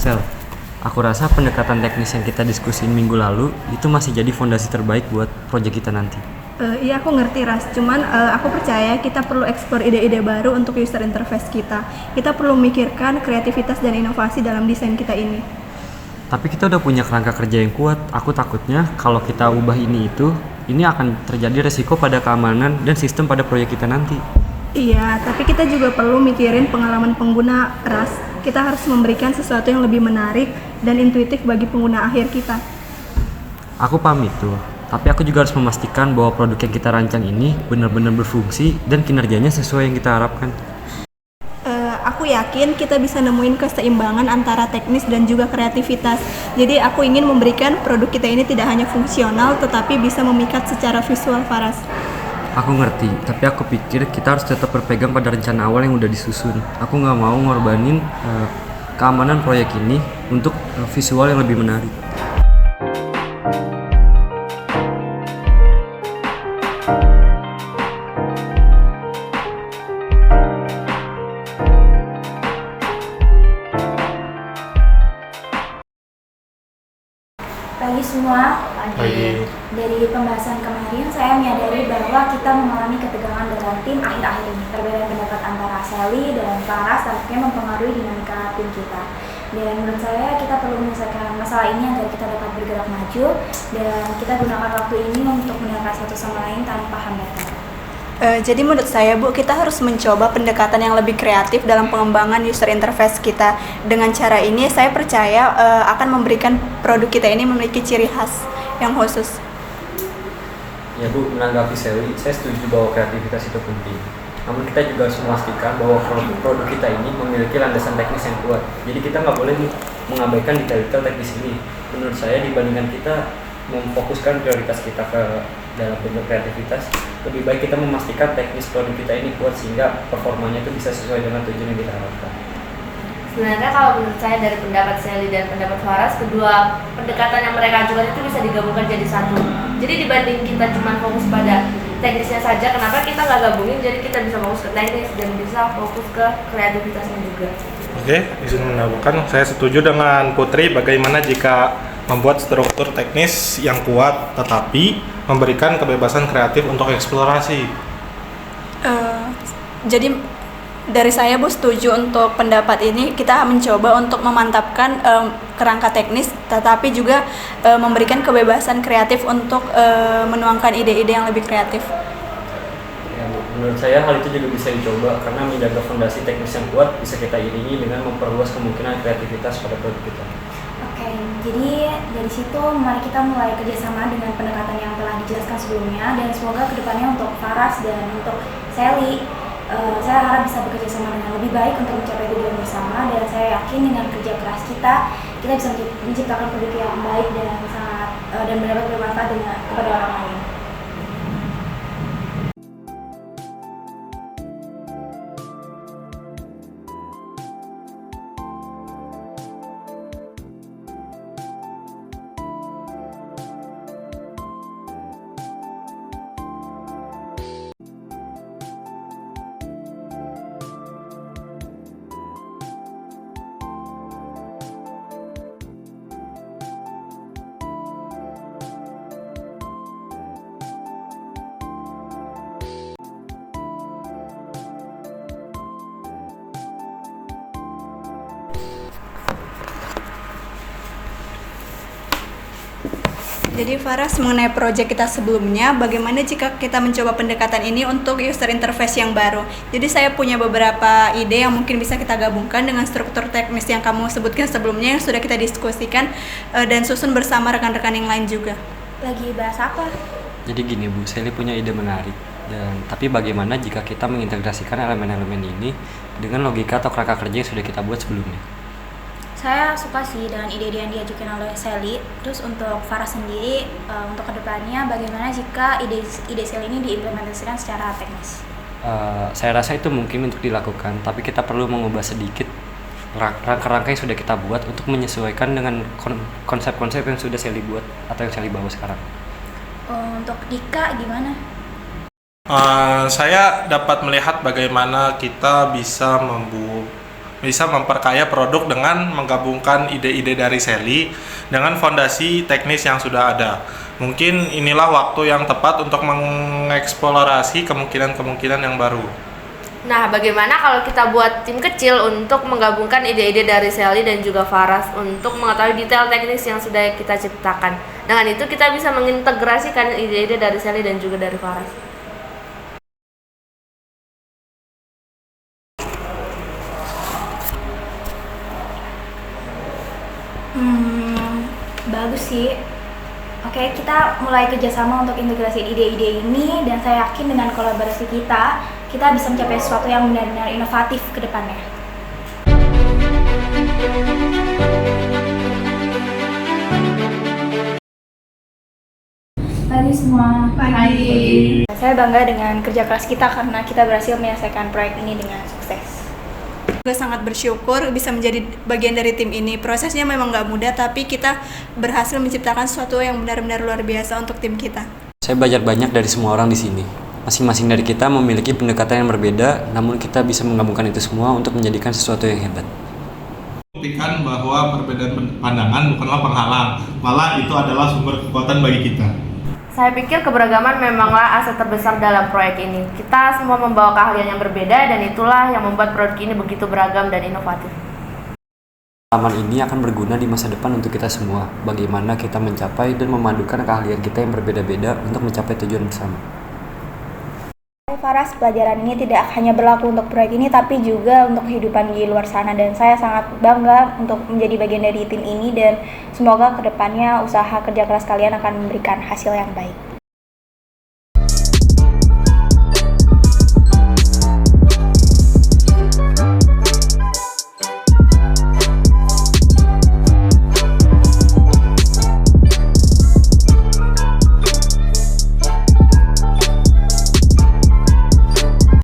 Sel, aku rasa pendekatan teknis yang kita diskusin minggu lalu itu masih jadi fondasi terbaik buat proyek kita nanti. Iya aku ngerti Ras, cuman aku percaya kita perlu eksplor ide-ide baru untuk user interface kita. Kita perlu memikirkan kreativitas dan inovasi dalam desain kita ini. Tapi kita udah punya kerangka kerja yang kuat. Aku takutnya kalau kita ubah ini akan terjadi resiko pada keamanan dan sistem pada proyek kita nanti. Iya, tapi kita juga perlu mikirin pengalaman pengguna Ras. Kita harus memberikan sesuatu yang lebih menarik dan intuitif bagi pengguna akhir kita. Aku paham itu, tapi aku juga harus memastikan bahwa produk yang kita rancang ini benar-benar berfungsi dan kinerjanya sesuai yang kita harapkan. Aku yakin kita bisa nemuin keseimbangan antara teknis dan juga kreativitas. Jadi aku ingin memberikan produk kita ini tidak hanya fungsional, tetapi bisa memikat secara visual, Faras. Aku ngerti, tapi aku pikir kita harus tetap berpegang pada rencana awal yang udah disusun. Aku nggak mau ngorbanin keamanan proyek ini untuk visual yang lebih menarik. Pagi semua. Pagi. Dari pembahasan kemarin saya menyadari bahwa kita mengalami ketegangan dalam tim akhir-akhir ini. Perbedaan pendapat antara Sally dan Faras tampaknya mempengaruhi dinamika tim kita. Dan menurut saya kita perlu menyelesaikan masalah ini agar kita dapat bergerak maju dan kita gunakan waktu ini untuk mendengar satu sama lain tanpa hambatan. Jadi menurut saya Bu, kita harus mencoba pendekatan yang lebih kreatif dalam pengembangan user interface kita. Dengan cara ini saya percaya akan memberikan produk kita ini memiliki ciri khas yang khusus. Ya Bu, menanggapi Sally, saya setuju bahwa kreativitas itu penting. Namun kita juga harus memastikan bahwa produk kita ini memiliki landasan teknis yang kuat. Jadi kita nggak boleh mengabaikan detail-detail teknis ini. Menurut saya dibandingkan kita memfokuskan prioritas kita ke dalam bentuk kreativitas, lebih baik kita memastikan teknis produk kita ini kuat sehingga performanya itu bisa sesuai dengan tujuan yang kita harapkan. Sebenarnya kalau menurut saya dari pendapat Sally dan pendapat Faras, kedua pendekatan yang mereka ajukan itu bisa digabungkan jadi satu. Jadi dibanding kita cuma fokus pada teknisnya saja, kenapa kita nggak gabungin jadi kita bisa fokus ke teknis dan bisa fokus ke kreativitasnya juga. Oke, izin menambahkan, saya setuju dengan Putri. Bagaimana jika membuat struktur teknis yang kuat tetapi memberikan kebebasan kreatif untuk eksplorasi? Jadi dari saya Bu setuju untuk pendapat ini. Kita mencoba untuk memantapkan kerangka teknis, tetapi juga memberikan kebebasan kreatif untuk menuangkan ide-ide yang lebih kreatif. Ya, Bu, menurut saya hal itu juga bisa dicoba karena menjaga fondasi teknis yang kuat bisa kita iringi dengan memperluas kemungkinan kreativitas pada produk kita. Oke, jadi dari situ mari kita mulai kerjasama dengan pendekatan yang telah dijelaskan sebelumnya dan semoga kedepannya untuk Faras dan untuk Sally, saya harap bisa bekerja sama dengan lebih baik untuk mencapai tujuan bersama dan saya yakin dengan kerja keras kita bisa menciptakan produk yang baik dan sangat dan mendapat bermanfaat kepada orang lain. Jadi Faras, mengenai proyek kita sebelumnya, bagaimana jika kita mencoba pendekatan ini untuk user interface yang baru? Jadi saya punya beberapa ide yang mungkin bisa kita gabungkan dengan struktur teknis yang kamu sebutkan sebelumnya yang sudah kita diskusikan dan susun bersama rekan-rekan yang lain juga. Lagi bahas apa? Jadi gini Bu, Sally punya ide menarik. Tapi bagaimana jika kita mengintegrasikan elemen-elemen ini dengan logika atau kerangka kerja yang sudah kita buat sebelumnya? Saya suka sih dengan ide-ide yang diajukan oleh Sally. Terus untuk Farah sendiri, untuk kedepannya bagaimana jika ide Sally ini diimplementasikan secara teknis? Saya rasa itu mungkin untuk dilakukan, tapi kita perlu mengubah sedikit rangka-rangka yang sudah kita buat untuk menyesuaikan dengan konsep-konsep yang sudah Sally buat atau yang Sally bawa sekarang. Untuk Dika gimana? Saya dapat melihat bagaimana kita bisa bisa memperkaya produk dengan menggabungkan ide-ide dari Sally dengan fondasi teknis yang sudah ada. Mungkin inilah waktu yang tepat untuk mengeksplorasi kemungkinan-kemungkinan yang baru. Nah, bagaimana kalau kita buat tim kecil untuk menggabungkan ide-ide dari Sally dan juga Faras untuk mengetahui detail teknis yang sudah kita ciptakan. Dengan itu kita bisa mengintegrasikan ide-ide dari Sally dan juga dari Faras. Bagus sih. Oke, kita mulai kerjasama untuk integrasi ide-ide ini, dan saya yakin dengan kolaborasi kita bisa mencapai sesuatu yang benar-benar inovatif ke depannya. Pagi semua. Pagi. Saya bangga dengan kerja keras kita karena kita berhasil menyelesaikan proyek ini dengan sukses. Juga sangat bersyukur bisa menjadi bagian dari tim ini. Prosesnya memang nggak mudah, tapi kita berhasil menciptakan sesuatu yang benar-benar luar biasa untuk tim kita. Saya belajar banyak dari semua orang di sini. Masing-masing dari kita memiliki pendekatan yang berbeda, namun kita bisa menggabungkan itu semua untuk menjadikan sesuatu yang hebat. Buktikan bahwa perbedaan pandangan bukanlah penghalang, malah itu adalah sumber kekuatan bagi kita. Saya pikir keberagaman memanglah aset terbesar dalam proyek ini. Kita semua membawa keahlian yang berbeda dan itulah yang membuat produk ini begitu beragam dan inovatif. Pengalaman ini akan berguna di masa depan untuk kita semua. Bagaimana kita mencapai dan memadukan keahlian kita yang berbeda-beda untuk mencapai tujuan bersama. Faras, pelajaran ini tidak hanya berlaku untuk proyek ini tapi juga untuk kehidupan di luar sana, dan saya sangat bangga untuk menjadi bagian dari tim ini, dan semoga kedepannya usaha kerja keras kalian akan memberikan hasil yang baik.